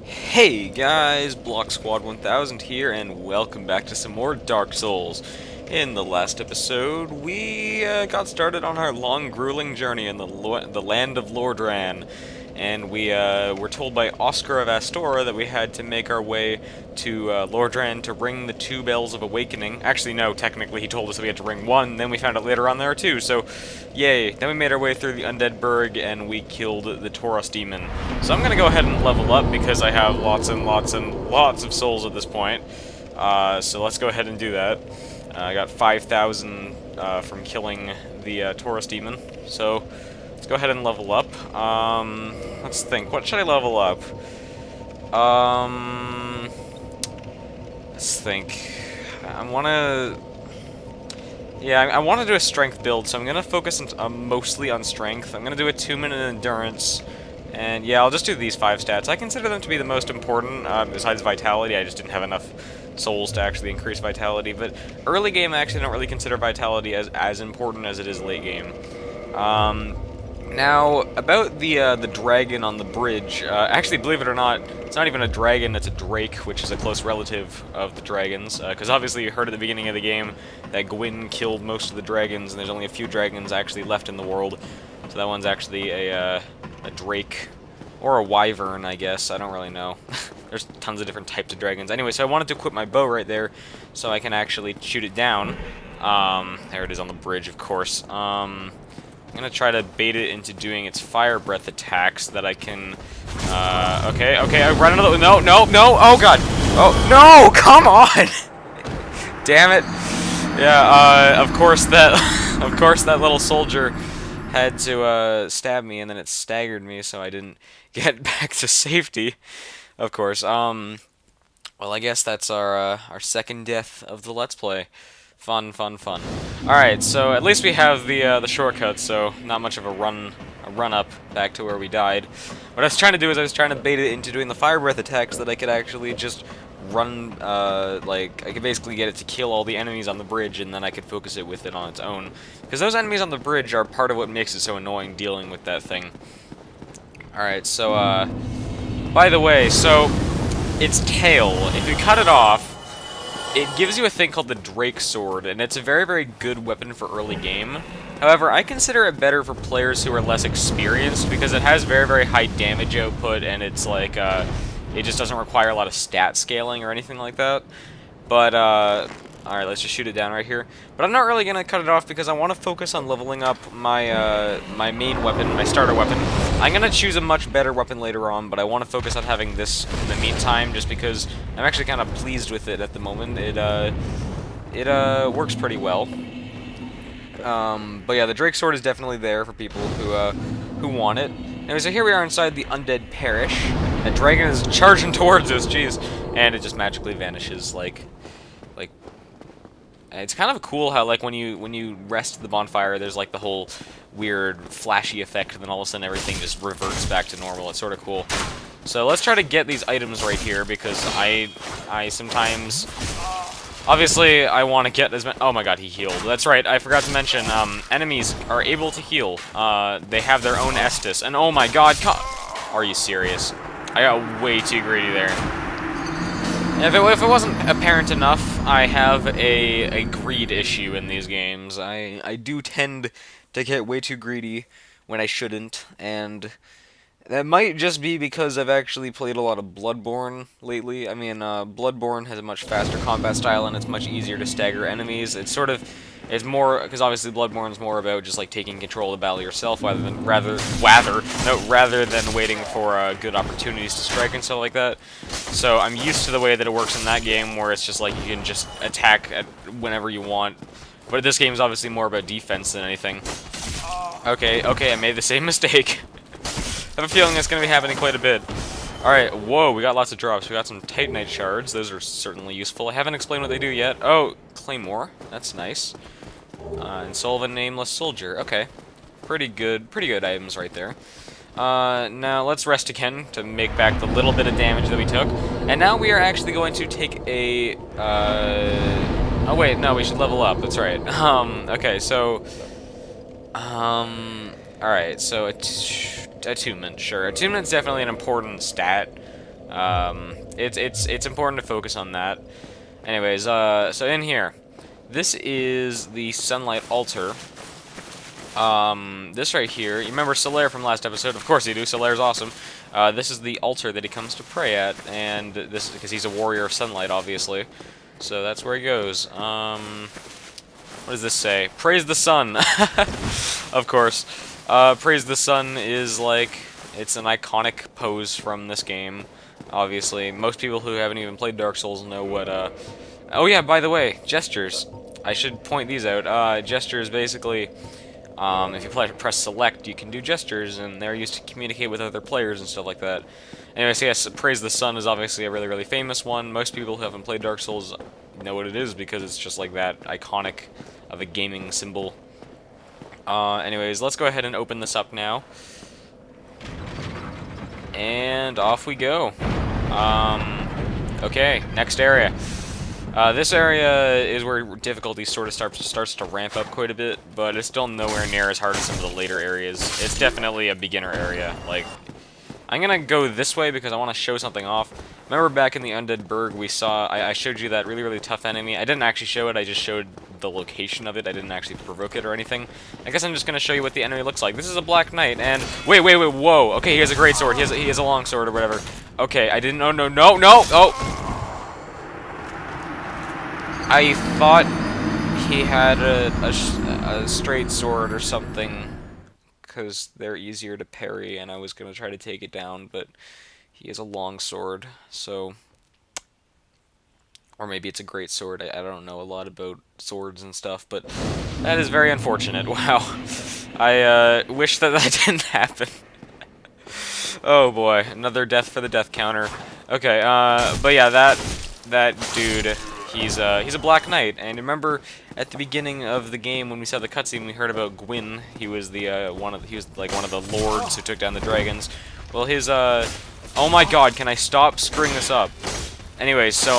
Hey guys, Block Squad 1000 here, and welcome back to some more Dark Souls. In the last episode, we got started on our long, grueling journey in the land of Lordran, and we were told by Oscar of Astora that we had to make our way to Lordran to ring the two bells of awakening. Actually, no, technically he told us that we had to ring one, then we found out later on there are two, so yay. Then we made our way through the Undead Burg, and we killed the Tauros demon. So I'm gonna go ahead and level up because I have lots and lots and lots of souls at this point. So let's go ahead and do that. I got 5,000 from killing the Tauros demon. So let's go ahead and level up. Let's think. What should I level up? Let's think. I wanna. Yeah, I want to do a strength build, so I'm gonna focus mostly on strength. I'm gonna do attunement and endurance. And yeah, I'll just do these 5 stats. I consider them to be the most important, besides vitality. I just didn't have enough souls to actually increase vitality. But early game, I actually don't really consider vitality as important as it is late game. Now, about the dragon on the bridge, actually, believe it or not, it's not even a dragon, it's a drake, which is a close relative of the dragons. Because obviously you heard at the beginning of the game that Gwyn killed most of the dragons, and there's only a few dragons actually left in the world. So that one's actually a drake, or a wyvern, I guess. I don't really know. There's tons of different types of dragons. Anyway, so I wanted to equip my bow right there, so I can actually shoot it down. There it is on the bridge, of course. I'm gonna try to bait it into doing its fire breath attacks so that I can. Okay, I run into the. No, oh god! Oh, no! Come on! Damn it! Yeah, of course that. Of course that little soldier had to stab me, and then it staggered me, so I didn't get back to safety. Of course. Well, I guess that's our second death of the Let's Play. Fun. Alright, so at least we have the shortcut, so not much of a run up back to where we died. What I was trying to do is I was trying to bait it into doing the fire breath attack so that I could actually just run, like, I could basically get it to kill all the enemies on the bridge, and then I could focus it with it on its own. Because those enemies on the bridge are part of what makes it so annoying dealing with that thing. Alright, so, by the way, so, its tail, if you cut it off, it gives you a thing called the Drake Sword, and it's a very, very good weapon for early game. However, I consider it better for players who are less experienced, because it has very, very high damage output, and it's like, it just doesn't require a lot of stat scaling or anything like that. But, alright, let's just shoot it down right here. But I'm not really going to cut it off because I want to focus on leveling up my, my main weapon, my starter weapon. I'm going to choose a much better weapon later on, but I want to focus on having this in the meantime, just because I'm actually kind of pleased with it at the moment. It works pretty well. But yeah, the Drake Sword is definitely there for people who want it. Anyway, so here we are inside the Undead Parish. A dragon is charging towards us, jeez. And it just magically vanishes, like... It's kind of cool how, like, when you rest the bonfire, there's, like, the whole weird flashy effect, and then all of a sudden everything just reverts back to normal. It's sort of cool. So let's try to get these items right here, because I sometimes... Obviously, I want to get as many... Oh my god, he healed. That's right, I forgot to mention, enemies are able to heal. They have their own Estus, and oh my god, are you serious? I got way too greedy there. If it wasn't apparent enough, I have a greed issue in these games. I do tend to get way too greedy when I shouldn't, and that might just be because I've actually played a lot of Bloodborne lately. I mean, Bloodborne has a much faster combat style, and it's much easier to stagger enemies. It's sort of... It's more, because obviously Bloodborne's more about just like taking control of the battle yourself, rather than waiting for good opportunities to strike and stuff like that. So I'm used to the way that it works in that game, where it's just like you can just attack at whenever you want. But this game is obviously more about defense than anything. Okay, I made the same mistake. I have a feeling it's going to be happening quite a bit. Alright, whoa, we got lots of drops. We got some Titanite shards. Those are certainly useful. I haven't explained what they do yet. Oh, Claymore. That's nice. And solve a nameless soldier. Okay. Pretty good items right there. Now let's rest again to make back the little bit of damage that we took. And now we are actually going to take a... Oh wait, no, we should level up. That's right. Okay, so... Alright, so... Attunement, sure. Attunement's definitely an important stat. It's important to focus on that. Anyways, so in here, this is the Sunlight Altar. This right here, you remember Solaire from last episode? Of course you do, Solaire's awesome. This is the altar that he comes to pray at, and this is because he's a warrior of sunlight, obviously. So that's where he goes. What does this say? Praise the sun! Of course. Praise the sun is like, it's an iconic pose from this game, obviously. Most people who haven't even played Dark Souls know what, Oh yeah, by the way, gestures. I should point these out. Gestures basically... if you press select, you can do gestures, and they're used to communicate with other players and stuff like that. Anyway, so yes, Praise the Sun is obviously a really, really famous one. Most people who haven't played Dark Souls know what it is because it's just like that iconic of a gaming symbol. Anyways, let's go ahead and open this up now. And off we go. Okay, next area. This area is where difficulty sort of starts to ramp up quite a bit, but it's still nowhere near as hard as some of the later areas. It's definitely a beginner area. Like, I'm gonna go this way because I want to show something off. Remember back in the Undead Burg we saw, I showed you that really, really tough enemy. I didn't actually show it, I just showed the location of it. I didn't actually provoke it or anything. I guess I'm just gonna show you what the enemy looks like. This is a Black Knight, and... Wait, whoa! Okay, he has a great sword. He has a long sword or whatever. Okay, I didn't... Oh, no! Oh! I thought he had a straight sword or something, because they're easier to parry, and I was going to try to take it down, but he has a long sword, so... Or maybe it's a great sword. I don't know a lot about swords and stuff, but that is very unfortunate. Wow. I wish that didn't happen. Oh boy, another death for the death counter. Okay, but yeah, that dude... He's a Black Knight, and remember at the beginning of the game when we saw the cutscene, we heard about Gwyn. He was the he was like one of the lords who took down the dragons. Well, his oh my God, can I stop screwing this up? Anyways, so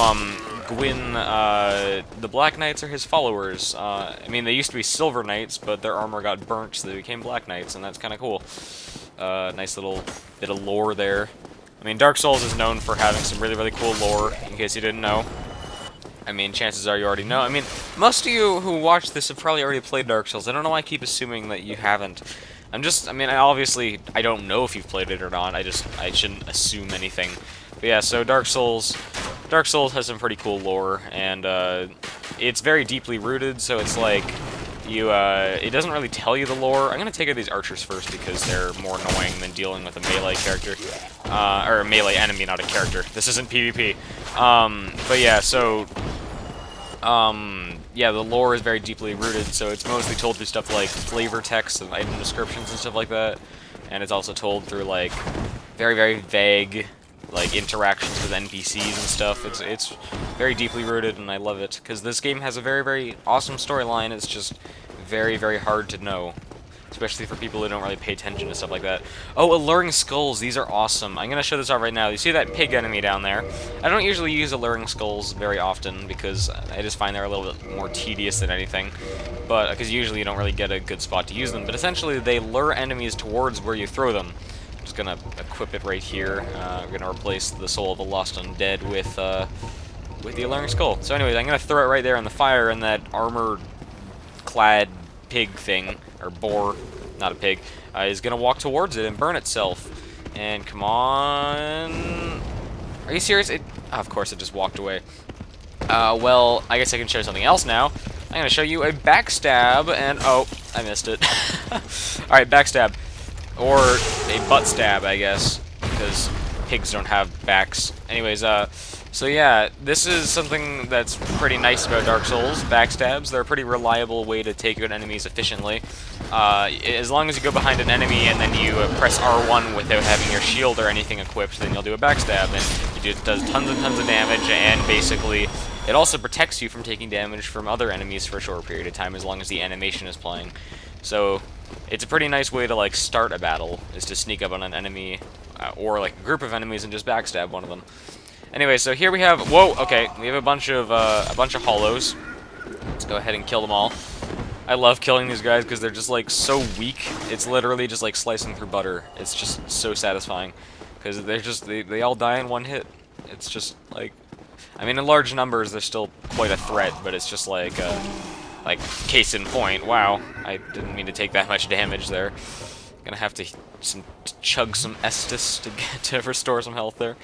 Gwyn, the Black Knights are his followers. I mean, they used to be Silver Knights, but their armor got burnt, so they became Black Knights, and that's kind of cool. Nice little bit of lore there. I mean, Dark Souls is known for having some really, really cool lore, in case you didn't know. I mean, chances are you already know. I mean, most of you who watch this have probably already played Dark Souls. I don't know why I keep assuming that you haven't. I mean, I don't know if you've played it or not. I shouldn't assume anything. But yeah, so Dark Souls has some pretty cool lore, and it's very deeply rooted, so it's like, it doesn't really tell you the lore. I'm gonna take out these archers first because they're more annoying than dealing with a melee character. Or a melee enemy, not a character. This isn't PvP. But yeah, so... yeah, the lore is very deeply rooted, so it's mostly told through stuff like flavor text and item descriptions and stuff like that. And it's also told through, like, very, very vague, like, interactions with NPCs and stuff. It's very deeply rooted, and I love it, because this game has a very, very awesome storyline. It's just very, very hard to know, especially for people who don't really pay attention to stuff like that. Oh, Alluring Skulls, these are awesome. I'm gonna show this off right now. You see that pig enemy down there? I don't usually use Alluring Skulls very often, because I just find they're a little bit more tedious than anything. But, because usually you don't really get a good spot to use them. But essentially, they lure enemies towards where you throw them. I'm just gonna equip it right here. I'm gonna replace the Soul of the Lost Undead with the Alluring Skull. So anyways, I'm gonna throw it right there in the fire, and that armor-clad pig thing, or boar, not a pig, is gonna walk towards it and burn itself. And come on... Are you serious? Of course, it just walked away. Well, I guess I can show something else now. I'm gonna show you a backstab, and... Oh, I missed it. Alright, backstab. Or a butt stab, I guess, because pigs don't have backs. Anyways, so yeah, this is something that's pretty nice about Dark Souls, backstabs. They're a pretty reliable way to take out enemies efficiently. As long as you go behind an enemy and then you press R1 without having your shield or anything equipped, then you'll do a backstab, and it does tons and tons of damage, and basically it also protects you from taking damage from other enemies for a short period of time as long as the animation is playing. So it's a pretty nice way to, like, start a battle, is to sneak up on an enemy, or like a group of enemies and just backstab one of them. Anyway, so here we have... Whoa, okay, we have a bunch of hollows. Let's go ahead and kill them all. I love killing these guys because they're just, like, so weak. It's literally just like slicing through butter. It's just so satisfying. because they all die in one hit. It's just like, I mean, in large numbers they're still quite a threat, but it's just like case in point. Wow, I didn't mean to take that much damage there. Gonna have to chug some Estus to get to restore some health there.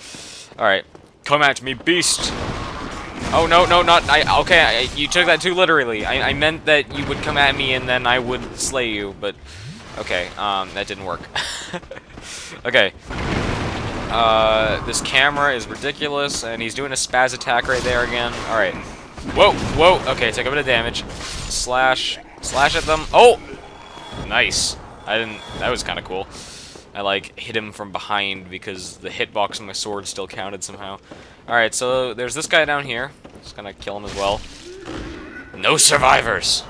All right, come at me, beast. Oh no, no, not okay. You took that too literally. I meant that you would come at me and then I would slay you, but okay, that didn't work. Okay. This camera is ridiculous, and he's doing a spaz attack right there again. All right. Whoa, whoa. Okay, take a bit of damage. Slash at them. Oh, nice. That was kind of cool. I like hit him from behind because the hitbox on my sword still counted somehow. All right, so there's this guy down here. Just gonna kill him as well. No survivors.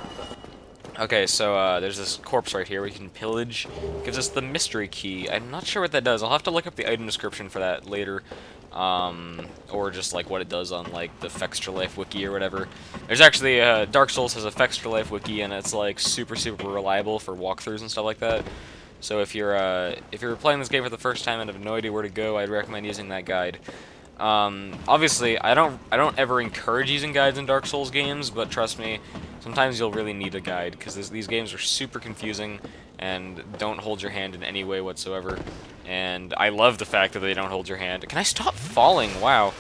Okay, so there's this corpse right here we can pillage. Gives us the mystery key. I'm not sure what that does. I'll have to look up the item description for that later. Or just like what it does on like the Fextra Life wiki or whatever. There's actually Dark Souls has a Fextra Life wiki, and it's like super reliable for walkthroughs and stuff like that. So if you're playing this game for the first time and have no idea where to go, I'd recommend using that guide. Obviously, I don't ever encourage using guides in Dark Souls games, but trust me, sometimes you'll really need a guide, because these games are super confusing and don't hold your hand in any way whatsoever. And I love the fact that they don't hold your hand. Can I stop falling? Wow.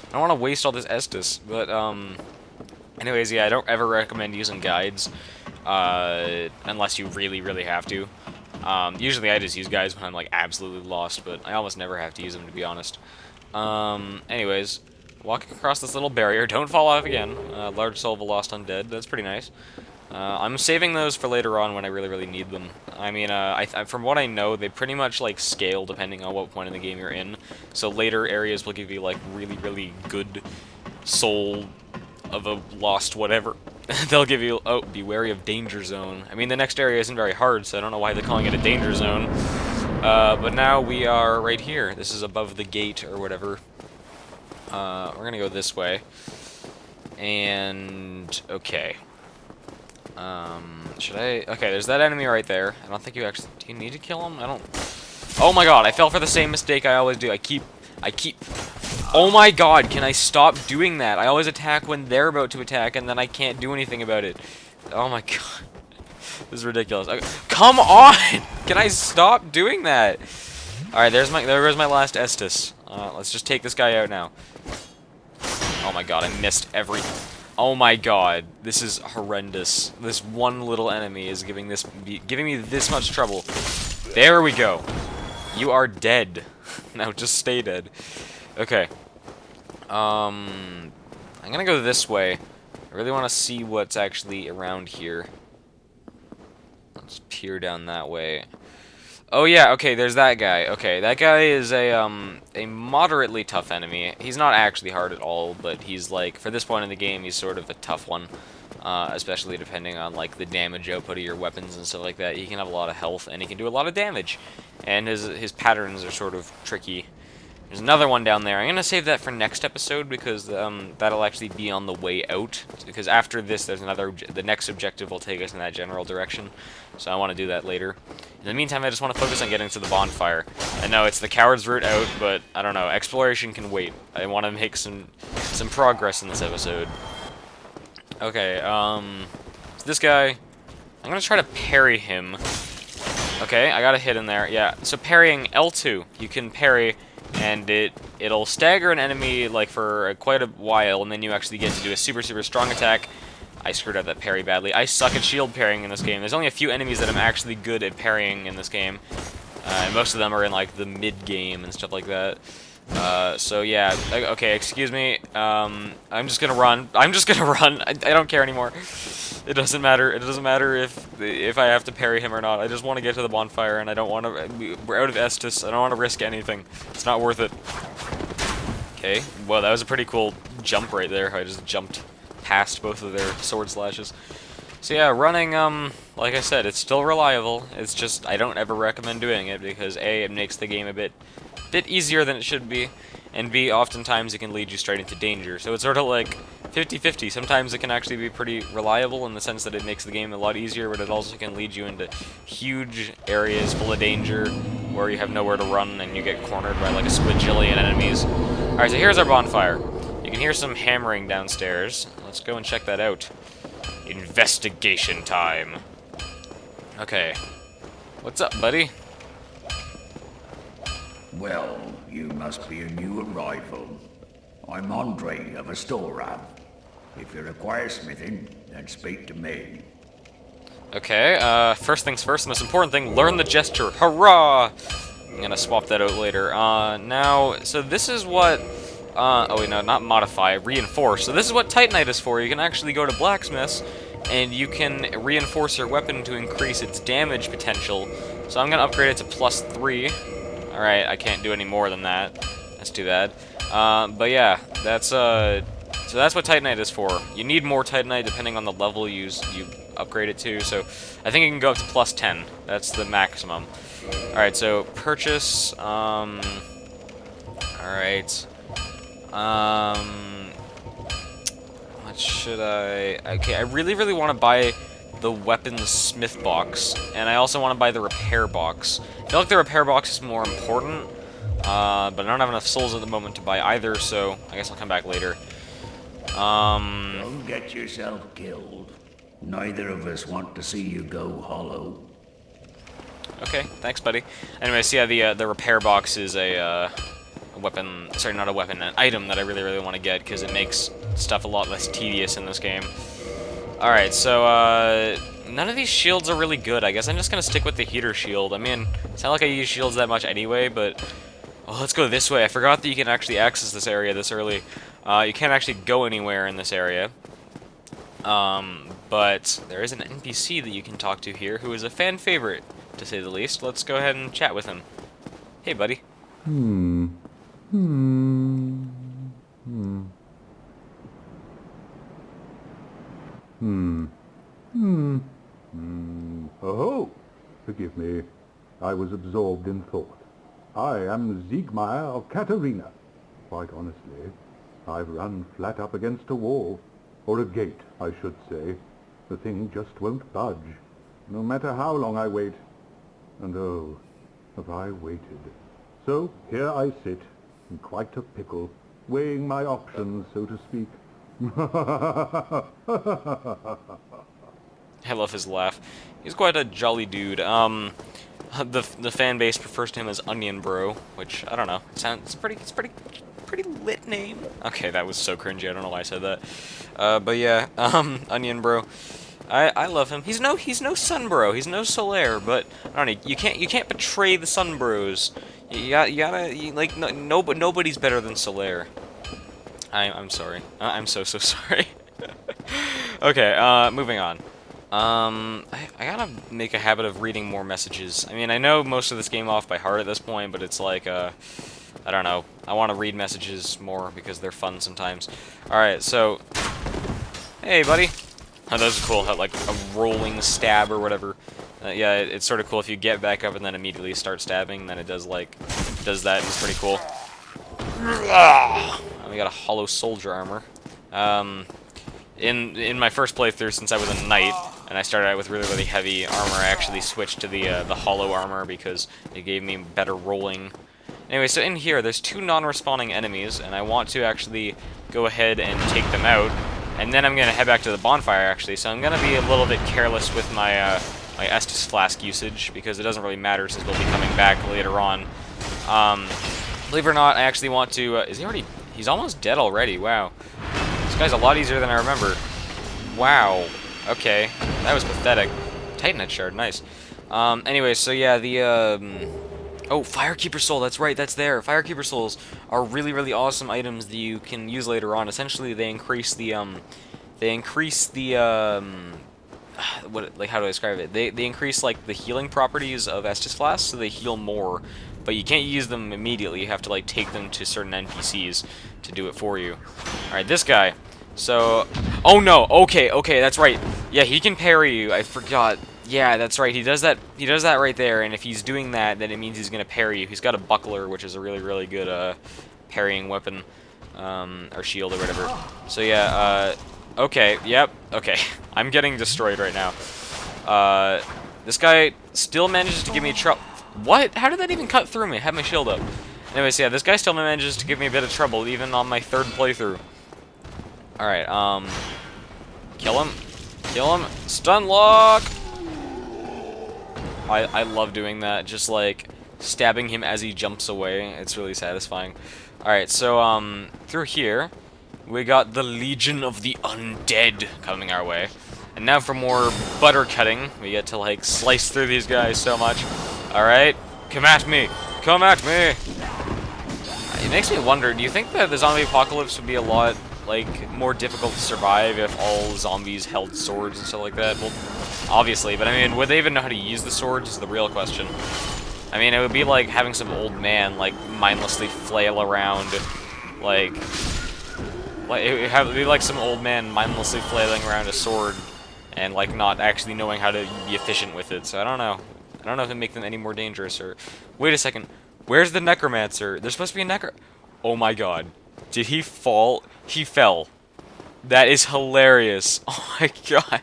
I don't want to waste all this Estus, but, anyways, yeah, I don't ever recommend using guides, unless you really have to. Usually I just use guides when I'm, like, absolutely lost, but I almost never have to use them, to be honest. Anyways, walking across this little barrier. Don't fall off again. Large soul of a lost undead. That's pretty nice. I'm saving those for later on when I really need them. I mean, from what I know, they pretty much like scale depending on what point in the game you're in. So later areas will give you like really good soul of a lost whatever. They'll give you, oh, be wary of danger zone. I mean, the next area isn't very hard, so I don't know why they're calling it a danger zone. But now we are right here. This is above the gate or whatever. We're gonna go this way. And okay. Should I? Okay, there's that enemy right there. I don't think you actually. Do you need to kill him? I don't. Oh my god! I fell for the same mistake I always do. I keep. Oh my god! Can I stop doing that? I always attack when they're about to attack, and then I can't do anything about it. Oh my god. This is ridiculous. Okay. Come on! Can I stop doing that? All right, there goes my last Estus. Let's just take this guy out now. Oh my god! I missed every. Oh my god, this is horrendous. This one little enemy is giving me this much trouble. There we go. You are dead. Now just stay dead. Okay. I'm gonna go this way. I really want to see what's actually around here. Let's peer down that way. Oh yeah, okay, there's that guy. Okay, that guy is a moderately tough enemy. He's not actually hard at all, but he's like, for this point in the game, he's sort of a tough one. Especially depending on like the damage output of your weapons and stuff like that. He can have a lot of health, and he can do a lot of damage. And his patterns are sort of tricky. There's another one down there. I'm gonna save that for next episode because that'll actually be on the way out. Because after this, there's the next objective will take us in that general direction. So I want to do that later. In the meantime, I just want to focus on getting to the bonfire. I know it's the coward's route out, but I don't know. Exploration can wait. I want to make some progress in this episode. Okay, so this guy, I'm gonna try to parry him. Okay, I got a hit in there. Yeah, so parrying L2, you can parry, and it'll stagger an enemy like for quite a while, and then you actually get to do a super strong attack. I screwed up that parry badly. I suck at shield parrying in this game. There's only a few enemies that I'm actually good at parrying in this game, and most of them are in like the mid game and stuff like that. So yeah, okay, excuse me. I'm just gonna run. I'm just gonna run. I don't care anymore. It doesn't matter. It doesn't matter if I have to parry him or not. I just want to get to the bonfire, and I don't want to. We're out of Estus. I don't want to risk anything. It's not worth it. Okay. Well, that was a pretty cool jump right there. I just jumped past both of their sword slashes. So yeah, running. Like I said, it's still reliable. It's just I don't ever recommend doing it because A, it makes the game a bit easier than it should be, and B, oftentimes it can lead you straight into danger. So it's sort of like 50-50. Sometimes it can actually be pretty reliable in the sense that it makes the game a lot easier, but it also can lead you into huge areas full of danger, where you have nowhere to run and you get cornered by like a squidjillion enemies. Alright, so here's our bonfire. You can hear some hammering downstairs. Let's go and check that out. Investigation time. Okay. What's up, buddy? Well, you must be a new arrival. I'm Andre of Astora. If you require smithing, then speak to me. Okay, first things first, the most important thing, learn the gesture. Hurrah! I'm gonna swap that out later. Now, so this is what, oh wait, no, not modify, reinforce. So this is what Titanite is for. You can actually go to blacksmiths, and you can reinforce your weapon to increase its damage potential. So I'm gonna upgrade it to +3. Alright, I can't do any more than that. That's too bad. But yeah, that's, so that's what Titanite is for. You need more Titanite depending on the level you upgrade it to, so I think it can go up to +10. That's the maximum. Alright, so purchase, alright. What should I... Okay, I really want to buy the weapons smith box, and I also want to buy the repair box. I feel like the repair box is more important, but I don't have enough souls at the moment to buy either, so I guess I'll come back later. Don't get yourself killed. Neither of us want to see you go hollow. Okay, thanks, buddy. Anyway, so yeah, the repair box is a weapon, sorry, not a weapon, an item that I really want to get, because it makes stuff a lot less tedious in this game. Alright, so, none of these shields are really good. I guess I'm just gonna stick with the heater shield. I mean, it's not like I use shields that much anyway, but... Oh, let's go this way. I forgot that you can actually access this area this early. You can't actually go anywhere in this area. But there is an NPC that you can talk to here who is a fan favorite, to say the least. Let's go ahead and chat with him. Hey, buddy. Oh, forgive me. I was absorbed in thought. I am Siegmeyer of Katarina. Quite honestly, I've run flat up against a wall. Or a gate, I should say. The thing just won't budge, no matter how long I wait. And oh, have I waited. So here I sit, in quite a pickle, weighing my options, so to speak. I love his laugh. He's quite a jolly dude. The fan base refers to him as Onion Bro, which I don't know. It's pretty lit name. Okay, that was so cringy. I don't know why I said that. But yeah, Onion Bro. I love him. He's no Sun Bro. He's no Solaire. But I don't know. You can't betray the Sun Bros. You gotta nobody's better than Solaire. I'm sorry. I'm so sorry. Okay, moving on. I gotta make a habit of reading more messages. I mean, I know most of this game off by heart at this point, but it's like, I don't know. I want to read messages more because they're fun sometimes. Alright, so... Hey, buddy. Oh, those are cool. How, like, a rolling stab or whatever. Yeah, it's sort of cool if you get back up and then immediately start stabbing, then it does, like... does that. It's pretty cool. We got a hollow soldier armor. In my first playthrough, since I was a knight, and I started out with really heavy armor, I actually switched to the hollow armor because it gave me better rolling. Anyway, so in here, there's 2 non-respawning enemies, and I want to actually go ahead and take them out, and then I'm going to head back to the bonfire, actually, so I'm going to be a little bit careless with my, my Estus Flask usage, because it doesn't really matter since we'll be coming back later on. Believe it or not, I actually want to, is he already, he's almost dead already, wow. This guy's a lot easier than I remember. Wow. Okay. That was pathetic. Titanite shard, nice. Anyway, so yeah, the, oh, Firekeeper Soul, that's right, that's there. Firekeeper Souls are really awesome items that you can use later on. Essentially, they increase the, what, like, how do I describe it? They increase, like, the healing properties of Estus Flasks, so they heal more. But you can't use them immediately. You have to, like, take them to certain NPCs to do it for you. Alright, this guy. So... Oh, no! Okay, that's right. Yeah, he can parry you. I forgot. Yeah, that's right. He does that right there, and if he's doing that, then it means he's gonna parry you. He's got a buckler, which is a really good, parrying weapon. Or shield, or whatever. So, yeah, okay, yep, okay. I'm getting destroyed right now. This guy still manages to give me trouble. What? How did that even cut through me? I had my shield up. Anyways, yeah, this guy still manages to give me a bit of trouble, even on my 3rd playthrough. Alright, kill him. Kill him. Stun lock! I love doing that, just like stabbing him as he jumps away. It's really satisfying. Alright, so through here we got the Legion of the Undead coming our way. And now for more butter cutting, we get to like slice through these guys so much. Alright, come at me! Come at me! It makes me wonder, do you think that the zombie apocalypse would be a lot like more difficult to survive if all zombies held swords and stuff like that? Well, obviously, but I mean, would they even know how to use the swords is the real question. I mean, it would be like having some old man like mindlessly flail around, like it would be like some old man mindlessly flailing around a sword and like not actually knowing how to be efficient with it. So I don't know. I don't know if it make them any more dangerous or. Wait a second. Where's the necromancer? There's supposed to be a necro. Oh my god. Did he fall? He fell. That is hilarious. Oh my god.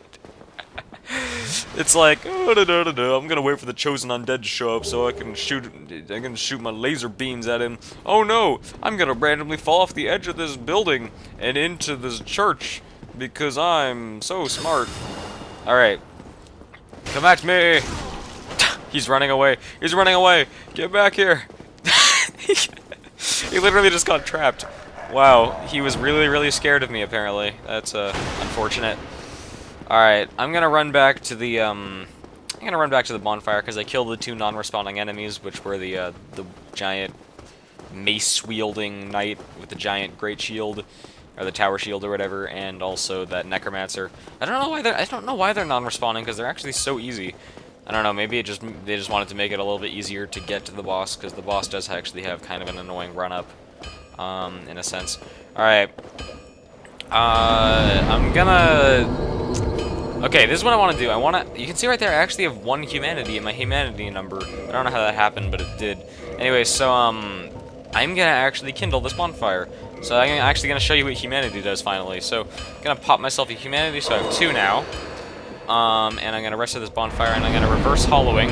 It's like, oh, I'm gonna wait for the chosen undead to show up so I can shoot my laser beams at him. Oh no, I'm gonna randomly fall off the edge of this building and into this church because I'm so smart. Alright. Come at me! He's running away. He's running away! Get back here! He literally just got trapped. Wow, he was really, really scared of me, apparently. That's, unfortunate. Alright, I'm gonna run back to the, bonfire, because I killed the 2 non-responding enemies, which were the giant mace-wielding knight with the giant great shield, or the tower shield or whatever, and also that necromancer. I don't know why they're non-responding, because they're actually so easy. I don't know, maybe they just wanted to make it a little bit easier to get to the boss, because the boss does actually have kind of an annoying run-up, in a sense. Alright. I'm gonna... Okay, this is what I want to do. You can see right there, I actually have 1 humanity in my humanity number. I don't know how that happened, but it did. Anyway, so, I'm gonna actually kindle this bonfire. So I'm actually gonna show you what humanity does, finally. So, I'm gonna pop myself a humanity, so I have 2 now. And I'm gonna rest of this bonfire, and I'm gonna reverse hollowing.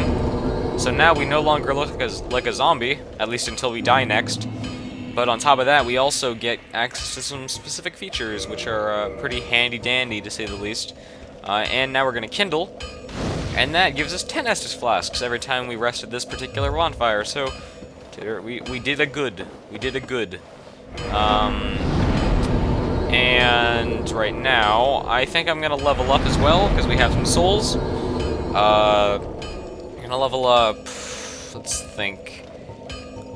So now we no longer look like a zombie, at least until we die next. But on top of that, we also get access to some specific features, which are pretty handy-dandy, to say the least. And now we're going to kindle, and that gives us 10 Estus flasks every time we rested this particular bonfire. So we did a good. We did a good. And right now, I think I'm going to level up as well, because we have some souls. I'm going to level up... Let's think.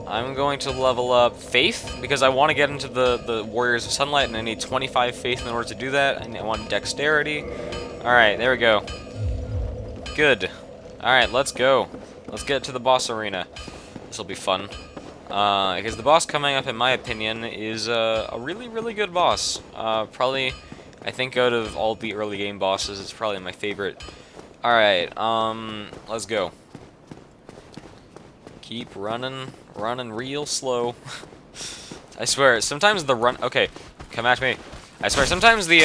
I'm going to level up Faith, because I want to get into the Warriors of Sunlight, and I need 25 Faith in order to do that, and I want Dexterity. Alright, there we go. Good. Alright, let's go. Let's get to the boss arena. This'll be fun. Because the boss coming up, in my opinion, is a really, really good boss. Probably, I think out of all the early game bosses, it's probably my favorite. Alright, let's go. Keep running real slow. I swear, sometimes the run... Okay, come at me. I swear, sometimes the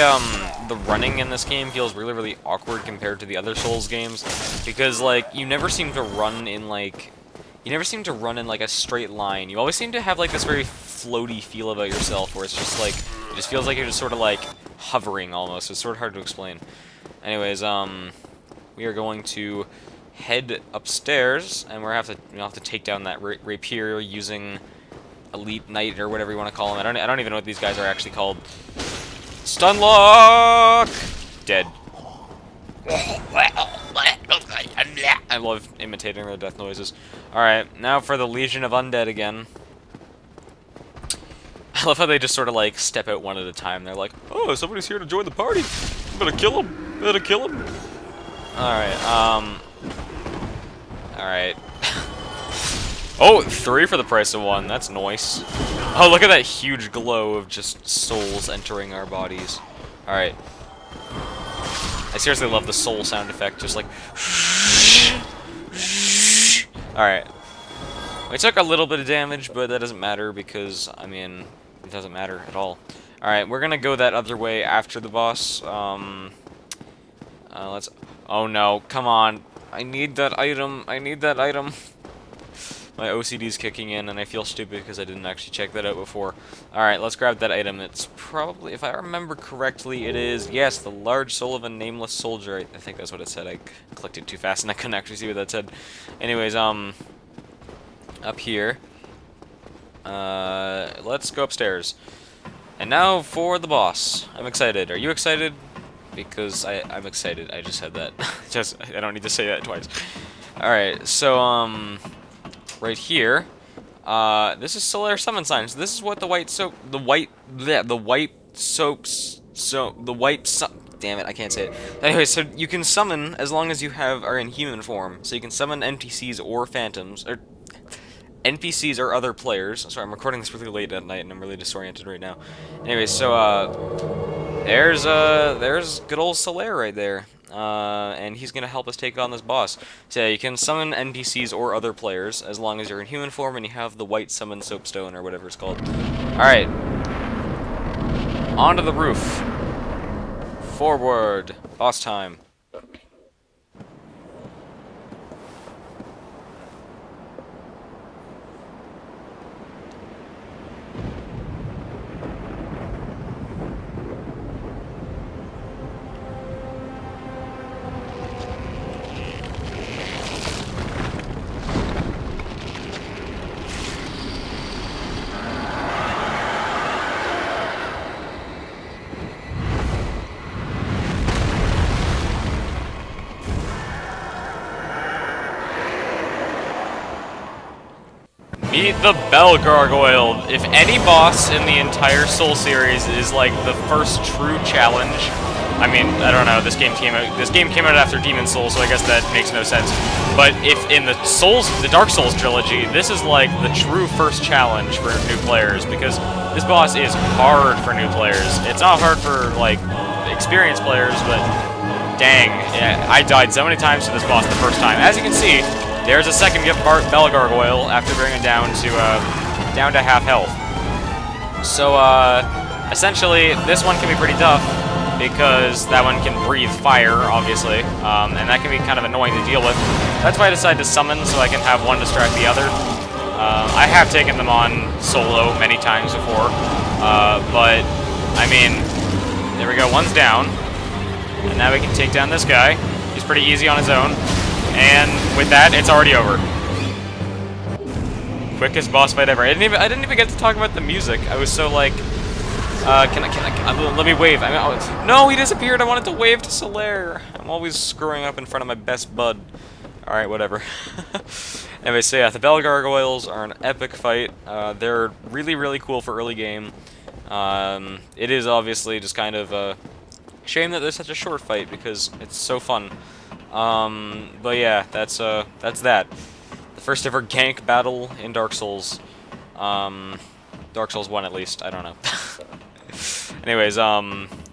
running in this game feels really, really awkward compared to the other Souls games, because, like, you never seem to run in, like, a straight line. You always seem to have, like, this very floaty feel about yourself, where it's just, like, it just feels like you're just sort of, like, hovering, almost. It's sort of hard to explain. Anyways, we are going to head upstairs, and we'll have to take down that rapier using Elite Knight, or whatever you want to call him. I don't even know what these guys are actually called. Stunlock! Dead. I love imitating their death noises. Alright, now for the Legion of Undead again. I love how they just sort of like step out one at a time. They're like, oh, somebody's here to join the party. Better kill him. Better kill him. Alright, Alright. Oh, 3 for the price of 1. That's nice. Oh, look at that huge glow of just souls entering our bodies. Alright. I seriously love the soul sound effect, just like... Alright. We took a little bit of damage, but that doesn't matter because, I mean, it doesn't matter at all. Alright, we're gonna go that other way after the boss. Let's... Oh no, come on. I need that item. I need that item. My OCD's kicking in, and I feel stupid because I didn't actually check that out before. Alright, let's grab that item. It's probably, if I remember correctly, it is, yes, the large soul of a nameless soldier. I think that's what it said. I clicked it too fast and I couldn't actually see what that said. Anyways, up here. Let's go upstairs. And now for the boss. I'm excited. Are you excited? Because I'm excited. I just said that. I don't need to say that twice. Alright, so, right here, this is Solaire Summon Sign. So this is what the white soap, the white soaps, damn it, I can't say it. Anyway, so you can summon as long as you are in human form. So you can summon NPCs or phantoms, or NPCs or other players. Sorry, I'm recording this really late at night and I'm really disoriented right now. Anyway, so, there's good old Solaire right there. And he's gonna help us take on this boss. So yeah, you can summon NPCs or other players as long as you're in human form and you have the white summon soapstone or whatever it's called. Alright. Onto the roof. Forward. Boss time. Meet the Bell Gargoyle. If any boss in the entire Soul series is like the first true challenge, I mean, I don't know. This game came out after Demon Souls, so I guess that makes no sense. But if in the Dark Souls trilogy, this is like the true first challenge for new players, because this boss is hard for new players. It's not hard for like experienced players, but dang, yeah, I died so many times to this boss the first time. As you can see, there's a second Bell Gargoyle after bringing it down to half health. So essentially, this one can be pretty tough because that one can breathe fire, obviously, and that can be kind of annoying to deal with. That's why I decided to summon so I can have one distract the other. I have taken them on solo many times before, but I mean, there we go. One's down, and now we can take down this guy. He's pretty easy on his own. And with that, it's already over. Quickest boss fight ever. I didn't even get to talk about the music. I was so like, let me wave. No, he disappeared. I wanted to wave to Solaire. I'm always screwing up in front of my best bud. All right, whatever. Anyway, so yeah, the Bell Gargoyles are an epic fight. They're really, really cool for early game. It is obviously just kind of a shame that there's such a short fight because it's so fun. But yeah, that's that. The first ever gank battle in Dark Souls. Dark Souls 1 at least, I don't know. Anyways,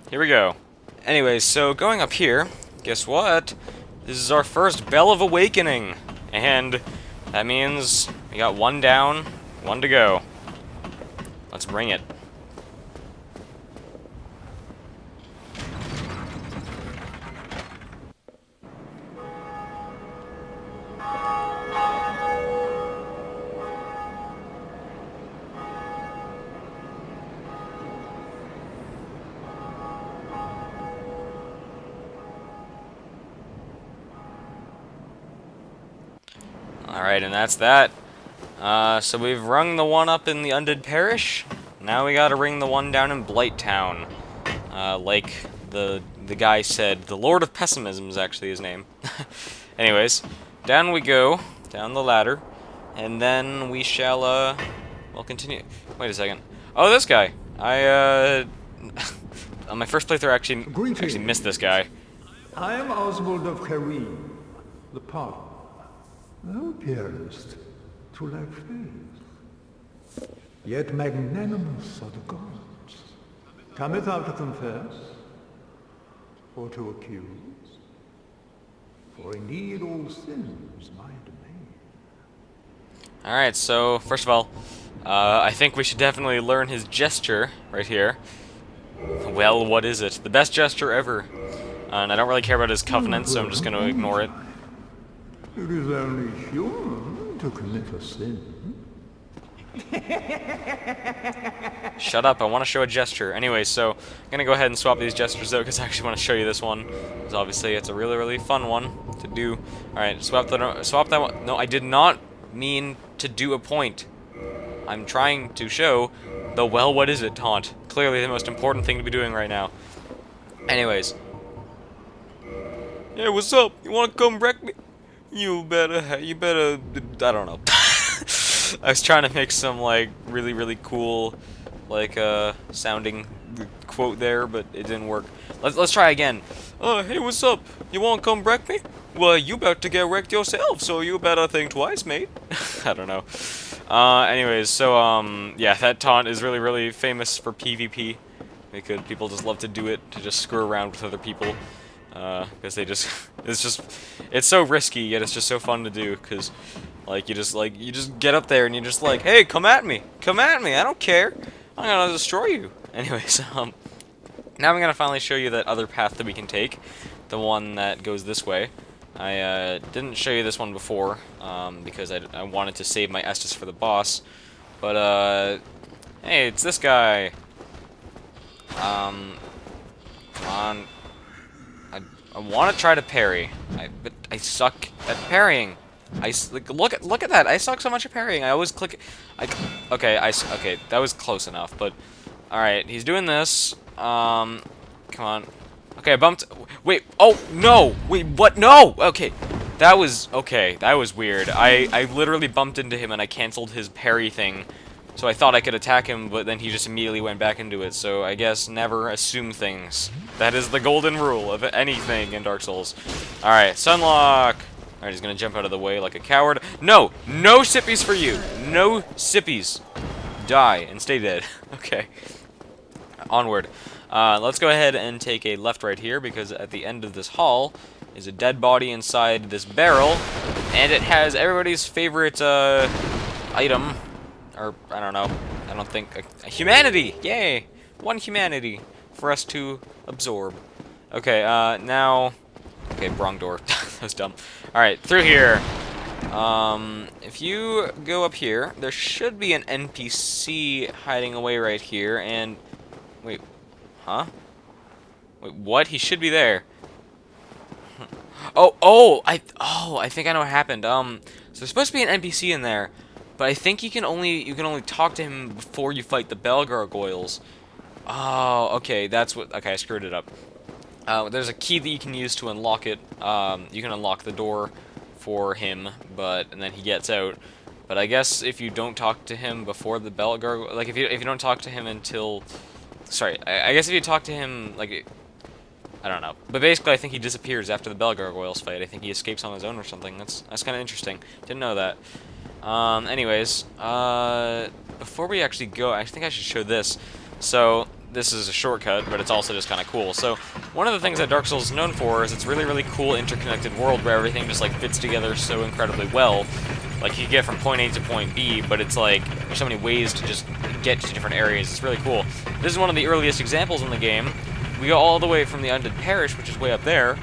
here we go. Anyways, so going up here, guess what? This is our first Bell of Awakening. And that means we got one down, one to go. Let's bring it. Alright, and that's that. So we've rung the one up in the Undead Parish. Now we gotta ring the one down in Blight Town. Like the guy said, the Lord of Pessimism is actually his name. Anyways, down we go, down the ladder, and then we shall, we'll continue. Wait a second. Oh, this guy. On my first playthrough, I actually missed this guy. I am Oswald of Karim, the Park. Thou appearest to lack faith, yet magnanimous are the gods. Cometh thou to confess, or to accuse? For indeed all sin is my domain. Alright, so, first of all, I think we should definitely learn his gesture right here. Well, what is it? The best gesture ever. And I don't really care about his covenant, so I'm just going to ignore it. It is only human to commit a sin. Shut up, I want to show a gesture. Anyway, so I'm going to go ahead and swap these gestures out because I actually want to show you this one. Because obviously it's a really, really fun one to do. Alright, swap that one. No, I did not mean to do a point. I'm trying to show the well, what is it taunt. Clearly the most important thing to be doing right now. Anyways. Hey, what's up? You want to come wreck me? You better, I don't know. I was trying to make some, like, really, really cool, like, sounding quote there, but it didn't work. Let's try again. Hey, what's up? You want to come wreck me? Well, you about to get wrecked yourself, so you better think twice, mate. I don't know. Anyways, so, yeah, that taunt is really, really famous for PvP, because people just love to do it, to just screw around with other people. Because they just, it's so risky, yet it's just so fun to do, because, like, you just get up there and you're just like, hey, come at me, I don't care, I'm gonna destroy you. Anyways, now I'm gonna finally show you that other path that we can take, the one that goes this way. I, didn't show you this one before, because I wanted to save my Estus for the boss, but, hey, it's this guy. Come on. I want to try to parry, but I suck at parrying. Like, look at that. I suck so much at parrying. I always click. Okay, okay, that was close enough. But all right, he's doing this. Come on. Okay, I bumped. Wait. Oh no. Wait. What? No. Okay. That was okay. That was weird. I literally bumped into him and I canceled his parry thing. So I thought I could attack him, but then he just immediately went back into it. So I guess never assume things. That is the golden rule of anything in Dark Souls. Alright, Sunlock! Alright, he's gonna jump out of the way like a coward. No! No sippies for you! No sippies! Die and stay dead. Okay. Onward. Let's go ahead and take a left right here, because at the end of this hall is a dead body inside this barrel, and it has everybody's favorite, item. Or, I don't know. I don't think... humanity! Yay! One humanity for us to absorb. Okay, now... Okay, wrong door. That was dumb. Alright, through here. If you go up here, there should be an NPC hiding away right here, and... Wait, huh? Wait, what? He should be there. I think I know what happened. So there's supposed to be an NPC in there, but I think you can only talk to him before you fight the bell gargoyles. Oh, okay, that's what. Okay, I screwed it up. There's a key that you can use to unlock it. You can unlock the door for him, and then he gets out. But I guess if you don't talk to him before the bell gargoyle, like if you don't talk to him until, sorry, I guess if you talk to him like. I don't know. But basically, I think he disappears after the bell gargoyles fight. I think he escapes on his own or something. That's kind of interesting. Didn't know that. Anyways, before we actually go, I think I should show this. So, this is a shortcut, but it's also just kind of cool. So, one of the things that Dark Souls is known for is its really, really cool interconnected world where everything just, like, fits together so incredibly well. Like, you get from point A to point B, but it's like, there's so many ways to just get to different areas. It's really cool. This is one of the earliest examples in the game. We go all the way from the Undead Parish, which is way up there,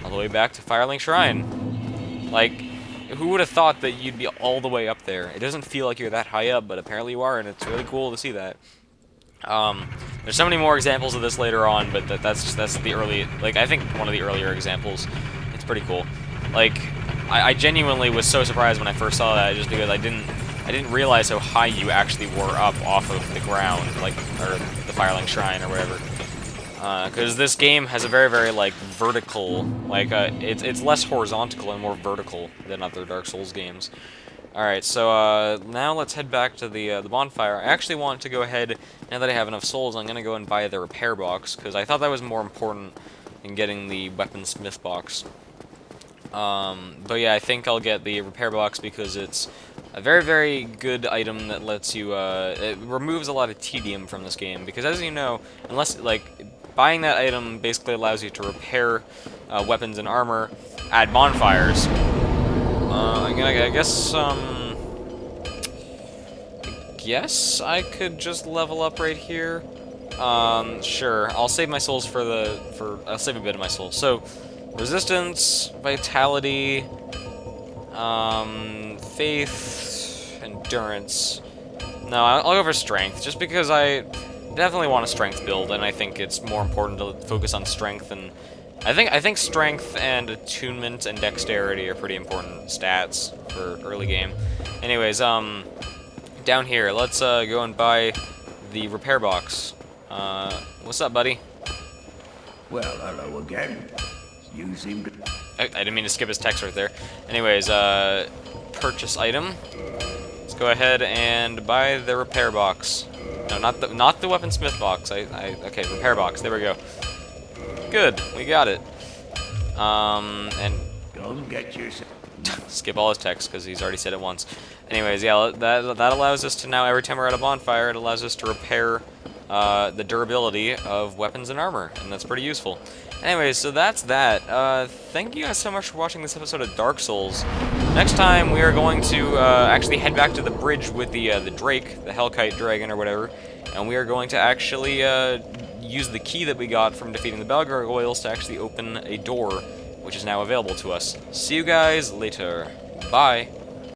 all the way back to Firelink Shrine. Like, who would have thought that you'd be all the way up there? It doesn't feel like you're that high up, but apparently you are, and it's really cool to see that. There's so many more examples of this later on, but that's the early, like, I think one of the earlier examples. It's pretty cool. Like, I genuinely was so surprised when I first saw that, just because I didn't realize how high you actually were up off of the ground, like, or the Firelink Shrine or whatever. Because this game has a very, very, like, vertical, like, it's less horizontal and more vertical than other Dark Souls games. Alright, so, now let's head back to the bonfire. I actually want to go ahead, now that I have enough souls, I'm gonna go and buy the repair box, because I thought that was more important than getting the weaponsmith box. But yeah, I think I'll get the repair box because it's a very, very good item that lets you, it removes a lot of tedium from this game, because as you know, unless, like, buying that item basically allows you to repair weapons and armor at bonfires. I guess I could just level up right here. Sure. I'll save my souls I'll save a bit of my souls. So, resistance, vitality, faith, endurance. No, I'll go for strength, just because I definitely want a strength build, and I think it's more important to focus on strength. And I think strength and attunement and dexterity are pretty important stats for early game. Anyways, down here, let's go and buy the repair box. What's up, buddy? Well, hello again. You seem to... I didn't mean to skip his text right there. Anyways, purchase item. Let's go ahead and buy the repair box. No, not the weaponsmith box. Okay, repair box. There we go. Good, we got it. And Go and get yourself... skip all his text because he's already said it once. Anyways, yeah, that allows us to now, every time we're at a bonfire, it allows us to repair the durability of weapons and armor, and that's pretty useful. Anyways, so that's that. Thank you guys so much for watching this episode of Dark Souls. Next time, we are going to actually head back to the bridge with the Drake, the Hellkite Dragon or whatever, and we are going to actually use the key that we got from defeating the Bell Gargoyles to actually open a door, which is now available to us. See you guys later. Bye.